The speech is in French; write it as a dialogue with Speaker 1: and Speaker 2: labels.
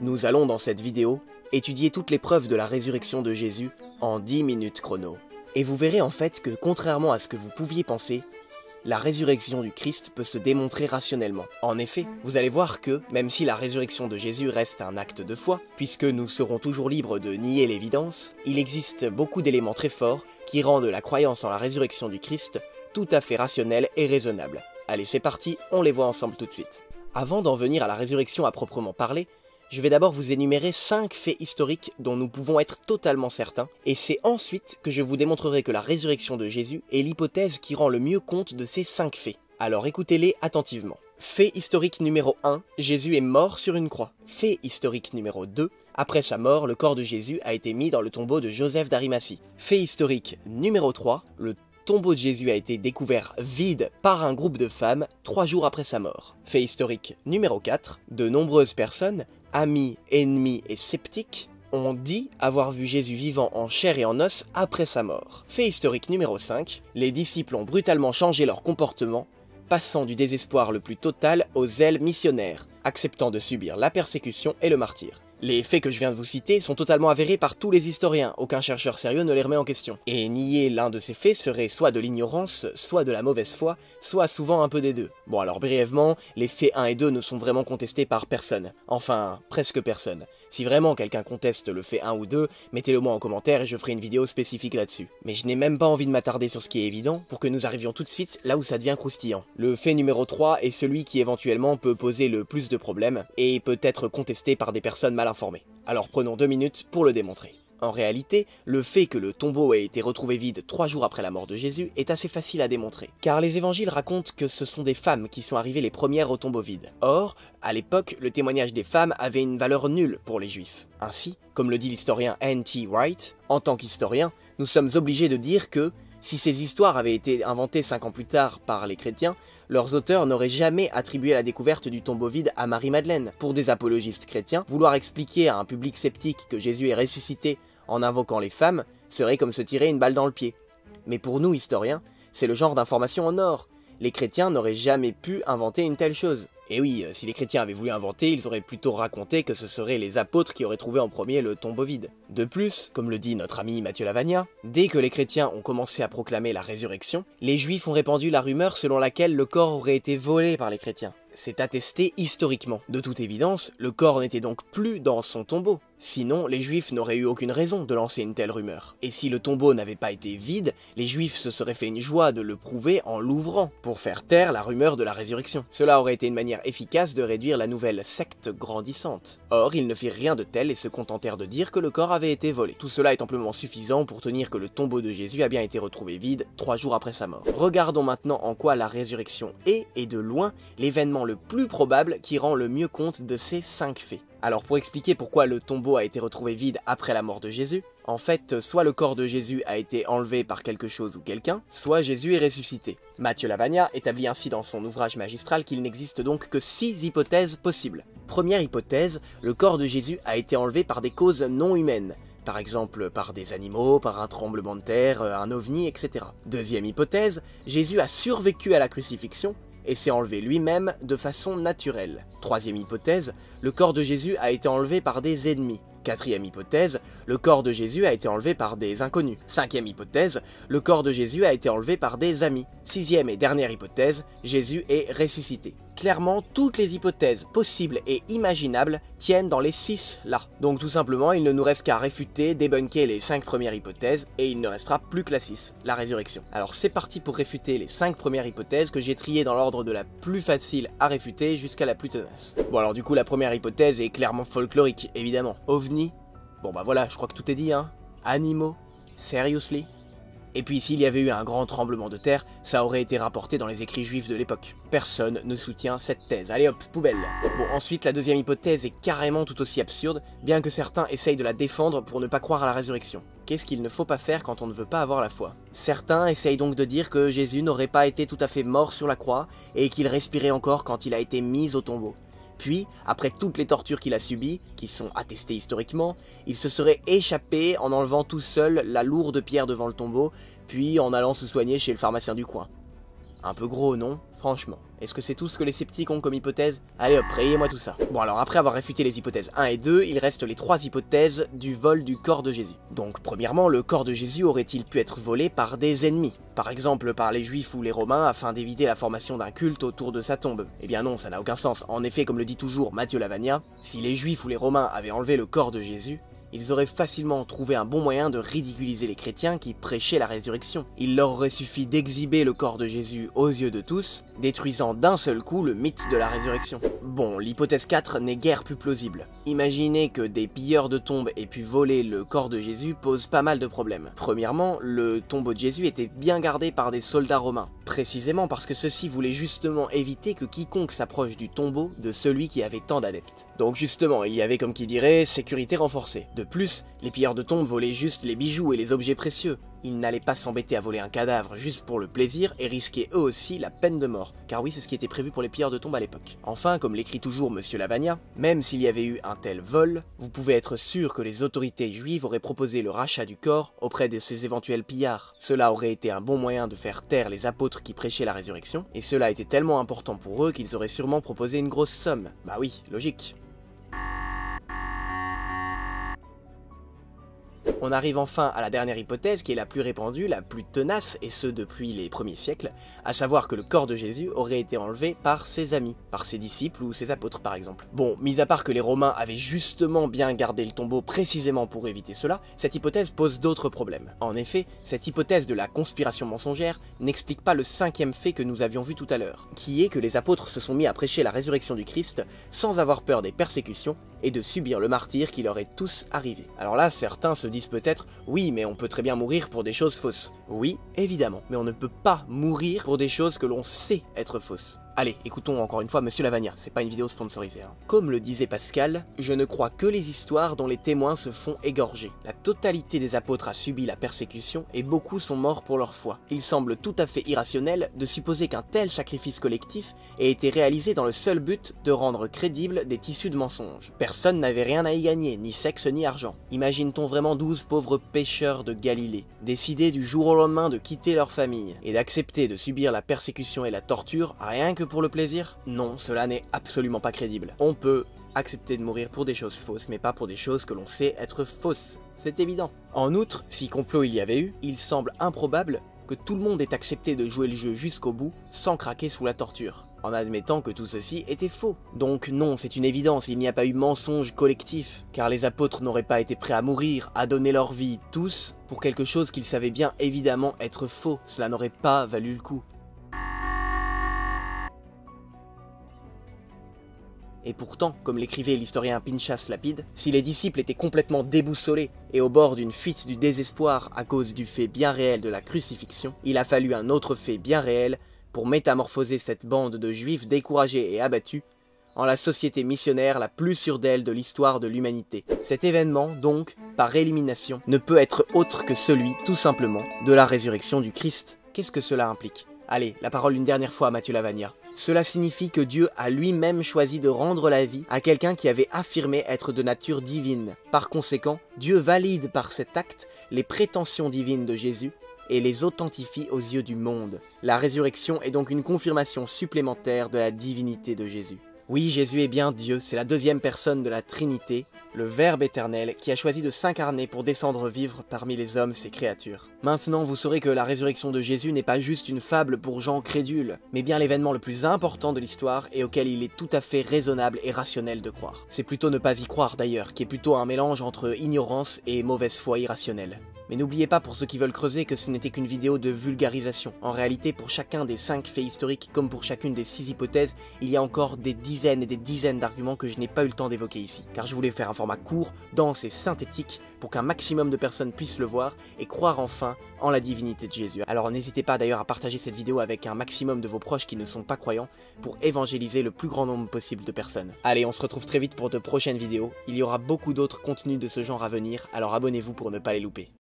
Speaker 1: Nous allons dans cette vidéo étudier toutes les preuves de la résurrection de Jésus en 10 minutes chrono. Et vous verrez en fait que contrairement à ce que vous pouviez penser, la résurrection du Christ peut se démontrer rationnellement. En effet, vous allez voir que, même si la résurrection de Jésus reste un acte de foi, puisque nous serons toujours libres de nier l'évidence, il existe beaucoup d'éléments très forts qui rendent la croyance en la résurrection du Christ tout à fait rationnelle et raisonnable. Allez, c'est parti, on les voit ensemble tout de suite. Avant d'en venir à la résurrection à proprement parler, je vais d'abord vous énumérer 5 faits historiques dont nous pouvons être totalement certains, et c'est ensuite que je vous démontrerai que la résurrection de Jésus est l'hypothèse qui rend le mieux compte de ces 5 faits. Alors écoutez-les attentivement. Fait historique numéro 1, Jésus est mort sur une croix. Fait historique numéro 2, après sa mort, le corps de Jésus a été mis dans le tombeau de Joseph d'Arimathie. Fait historique numéro 3, le tombeau de Jésus a été découvert vide par un groupe de femmes 3 jours après sa mort. Fait historique numéro 4, de nombreuses personnes, amis, ennemis et sceptiques, ont dit avoir vu Jésus vivant en chair et en os après sa mort. Fait historique numéro 5, les disciples ont brutalement changé leur comportement, passant du désespoir le plus total au zèle missionnaire, acceptant de subir la persécution et le martyre. Les faits que je viens de vous citer sont totalement avérés par tous les historiens, aucun chercheur sérieux ne les remet en question. Et nier l'un de ces faits serait soit de l'ignorance, soit de la mauvaise foi, soit souvent un peu des deux. Bon alors brièvement, les faits 1 et 2 ne sont vraiment contestés par personne. Enfin, presque personne. Si vraiment quelqu'un conteste le fait 1 ou 2, mettez-le moi en commentaire et je ferai une vidéo spécifique là-dessus. Mais je n'ai même pas envie de m'attarder sur ce qui est évident pour que nous arrivions tout de suite là où ça devient croustillant. Le fait numéro 3 est celui qui éventuellement peut poser le plus de problèmes et peut être contesté par des personnes mal informées. Alors prenons 2 minutes pour le démontrer. En réalité, le fait que le tombeau ait été retrouvé vide 3 jours après la mort de Jésus est assez facile à démontrer, car les évangiles racontent que ce sont des femmes qui sont arrivées les premières au tombeau vide. Or, à l'époque, le témoignage des femmes avait une valeur nulle pour les juifs. Ainsi, comme le dit l'historien N.T. Wright, en tant qu'historien, nous sommes obligés de dire que, si ces histoires avaient été inventées 5 ans plus tard par les chrétiens, leurs auteurs n'auraient jamais attribué la découverte du tombeau vide à Marie-Madeleine. Pour des apologistes chrétiens, vouloir expliquer à un public sceptique que Jésus est ressuscité en invoquant les femmes serait comme se tirer une balle dans le pied. Mais pour nous, historiens, c'est le genre d'information en or. Les chrétiens n'auraient jamais pu inventer une telle chose. Et oui, si les chrétiens avaient voulu inventer, ils auraient plutôt raconté que ce seraient les apôtres qui auraient trouvé en premier le tombeau vide. De plus, comme le dit notre ami Matthieu Lavagna, dès que les chrétiens ont commencé à proclamer la résurrection, les juifs ont répandu la rumeur selon laquelle le corps aurait été volé par les chrétiens. C'est attesté historiquement. De toute évidence, le corps n'était donc plus dans son tombeau. Sinon, les juifs n'auraient eu aucune raison de lancer une telle rumeur. Et si le tombeau n'avait pas été vide, les juifs se seraient fait une joie de le prouver en l'ouvrant, pour faire taire la rumeur de la résurrection. Cela aurait été une manière efficace de réduire la nouvelle secte grandissante. Or, ils ne firent rien de tel et se contentèrent de dire que le corps avait été volé. Tout cela est amplement suffisant pour tenir que le tombeau de Jésus a bien été retrouvé vide 3 jours après sa mort. Regardons maintenant en quoi la résurrection est, et de loin, l'événement le plus probable qui rend le mieux compte de ces 5 faits. Alors pour expliquer pourquoi le tombeau a été retrouvé vide après la mort de Jésus, en fait, soit le corps de Jésus a été enlevé par quelque chose ou quelqu'un, soit Jésus est ressuscité. Matthieu Lavagna établit ainsi dans son ouvrage magistral qu'il n'existe donc que 6 hypothèses possibles. Première hypothèse, le corps de Jésus a été enlevé par des causes non humaines. Par exemple par des animaux, par un tremblement de terre, un ovni, etc. Deuxième hypothèse, Jésus a survécu à la crucifixion et s'est enlevé lui-même de façon naturelle. Troisième hypothèse, le corps de Jésus a été enlevé par des ennemis. Quatrième hypothèse, le corps de Jésus a été enlevé par des inconnus. Cinquième hypothèse, le corps de Jésus a été enlevé par des amis. Sixième et dernière hypothèse, Jésus est ressuscité. Clairement, toutes les hypothèses possibles et imaginables tiennent dans les 6 là. Donc tout simplement, il ne nous reste qu'à réfuter, débunker les 5 premières hypothèses, et il ne restera plus que la 6, la résurrection. Alors c'est parti pour réfuter les 5 premières hypothèses que j'ai triées dans l'ordre de la plus facile à réfuter jusqu'à la plus tenace. Bon alors du coup, la première hypothèse est clairement folklorique, évidemment. OVNI, bon bah voilà, je crois que tout est dit hein. Animaux, seriously. Et puis s'il y avait eu un grand tremblement de terre, ça aurait été rapporté dans les écrits juifs de l'époque. Personne ne soutient cette thèse. Allez hop, poubelle. Bon, ensuite, la deuxième hypothèse est carrément tout aussi absurde, bien que certains essayent de la défendre pour ne pas croire à la résurrection. Qu'est-ce qu'il ne faut pas faire quand on ne veut pas avoir la foi? Certains essayent donc de dire que Jésus n'aurait pas été tout à fait mort sur la croix, et qu'il respirait encore quand il a été mis au tombeau. Puis, après toutes les tortures qu'il a subies, qui sont attestées historiquement, il se serait échappé en enlevant tout seul la lourde pierre devant le tombeau, puis en allant se soigner chez le pharmacien du coin. Un peu gros, non? Franchement. Est-ce que c'est tout ce que les sceptiques ont comme hypothèse? Allez hop, rayez-moi tout ça. Bon alors après avoir réfuté les hypothèses 1 et 2, il reste les 3 hypothèses du vol du corps de Jésus. Donc premièrement, le corps de Jésus aurait-il pu être volé par des ennemis? Par exemple par les Juifs ou les Romains afin d'éviter la formation d'un culte autour de sa tombe? Eh bien non, ça n'a aucun sens. En effet, comme le dit toujours Matthieu Lavagna, si les Juifs ou les Romains avaient enlevé le corps de Jésus, ils auraient facilement trouvé un bon moyen de ridiculiser les chrétiens qui prêchaient la résurrection. Il leur aurait suffi d'exhiber le corps de Jésus aux yeux de tous, détruisant d'un seul coup le mythe de la résurrection. Bon, l'hypothèse 4 n'est guère plus plausible. Imaginer que des pilleurs de tombes aient pu voler le corps de Jésus pose pas mal de problèmes. Premièrement, le tombeau de Jésus était bien gardé par des soldats romains, précisément parce que ceux-ci voulaient justement éviter que quiconque s'approche du tombeau de celui qui avait tant d'adeptes. Donc justement, il y avait comme qui dirait sécurité renforcée. De plus, les pilleurs de tombes volaient juste les bijoux et les objets précieux. Ils n'allaient pas s'embêter à voler un cadavre juste pour le plaisir et risquer eux aussi la peine de mort, car oui, c'est ce qui était prévu pour les pilleurs de tombes à l'époque. Enfin, comme l'écrit toujours Monsieur Lavagna, même s'il y avait eu un tel vol, vous pouvez être sûr que les autorités juives auraient proposé le rachat du corps auprès de ces éventuels pillards. Cela aurait été un bon moyen de faire taire les apôtres qui prêchaient la résurrection, et cela était tellement important pour eux qu'ils auraient sûrement proposé une grosse somme. Bah oui, logique. On arrive enfin à la dernière hypothèse qui est la plus répandue, la plus tenace, et ce depuis les premiers siècles, à savoir que le corps de Jésus aurait été enlevé par ses amis, par ses disciples ou ses apôtres par exemple. Bon, mis à part que les Romains avaient justement bien gardé le tombeau précisément pour éviter cela, cette hypothèse pose d'autres problèmes. En effet, cette hypothèse de la conspiration mensongère n'explique pas le 5e fait que nous avions vu tout à l'heure, qui est que les apôtres se sont mis à prêcher la résurrection du Christ sans avoir peur des persécutions et de subir le martyre qui leur est tous arrivé. Alors là, certains se disent peut-être « Oui, mais on peut très bien mourir pour des choses fausses. » Oui, évidemment, mais on ne peut pas mourir pour des choses que l'on sait être fausses. Allez, écoutons encore une fois Monsieur Lavagna, c'est pas une vidéo sponsorisée. Comme le disait Pascal, je ne crois que les histoires dont les témoins se font égorger. La totalité des apôtres a subi la persécution et beaucoup sont morts pour leur foi. Il semble tout à fait irrationnel de supposer qu'un tel sacrifice collectif ait été réalisé dans le seul but de rendre crédibles des tissus de mensonges. Personne n'avait rien à y gagner, ni sexe ni argent. Imagine-t-on vraiment 12 pauvres pêcheurs de Galilée, décider du jour au lendemain de quitter leur famille et d'accepter de subir la persécution et la torture rien que pour le plaisir? Non, cela n'est absolument pas crédible. On peut accepter de mourir pour des choses fausses, mais pas pour des choses que l'on sait être fausses. C'est évident. En outre, si complot il y avait eu, il semble improbable que tout le monde ait accepté de jouer le jeu jusqu'au bout sans craquer sous la torture, en admettant que tout ceci était faux. Donc non, c'est une évidence, il n'y a pas eu mensonge collectif, car les apôtres n'auraient pas été prêts à mourir, à donner leur vie, tous, pour quelque chose qu'ils savaient bien évidemment être faux. Cela n'aurait pas valu le coup. Et pourtant, comme l'écrivait l'historien Pinchas Lapide, si les disciples étaient complètement déboussolés et au bord d'une fuite du désespoir à cause du fait bien réel de la crucifixion, il a fallu un autre fait bien réel pour métamorphoser cette bande de juifs découragés et abattus en la société missionnaire la plus sûre d'elle de l'histoire de l'humanité. Cet événement, donc, par élimination, ne peut être autre que celui, tout simplement, de la résurrection du Christ. Qu'est-ce que cela implique? Allez, la parole une dernière fois à Matthieu Lavagna. Cela signifie que Dieu a lui-même choisi de rendre la vie à quelqu'un qui avait affirmé être de nature divine. Par conséquent, Dieu valide par cet acte les prétentions divines de Jésus et les authentifie aux yeux du monde. La résurrection est donc une confirmation supplémentaire de la divinité de Jésus. Oui, Jésus est bien Dieu, c'est la deuxième personne de la Trinité, le Verbe éternel, qui a choisi de s'incarner pour descendre vivre parmi les hommes, ses créatures. Maintenant, vous saurez que la résurrection de Jésus n'est pas juste une fable pour gens crédules, mais bien l'événement le plus important de l'histoire et auquel il est tout à fait raisonnable et rationnel de croire. C'est plutôt ne pas y croire d'ailleurs, qui est plutôt un mélange entre ignorance et mauvaise foi irrationnelle. Mais n'oubliez pas pour ceux qui veulent creuser que ce n'était qu'une vidéo de vulgarisation. En réalité, pour chacun des 5 faits historiques, comme pour chacune des 6 hypothèses, il y a encore des dizaines et des dizaines d'arguments que je n'ai pas eu le temps d'évoquer ici. Car je voulais faire un format court, dense et synthétique, pour qu'un maximum de personnes puissent le voir et croire enfin en la divinité de Jésus. Alors n'hésitez pas d'ailleurs à partager cette vidéo avec un maximum de vos proches qui ne sont pas croyants, pour évangéliser le plus grand nombre possible de personnes. Allez, on se retrouve très vite pour de prochaines vidéos. Il y aura beaucoup d'autres contenus de ce genre à venir, alors abonnez-vous pour ne pas les louper.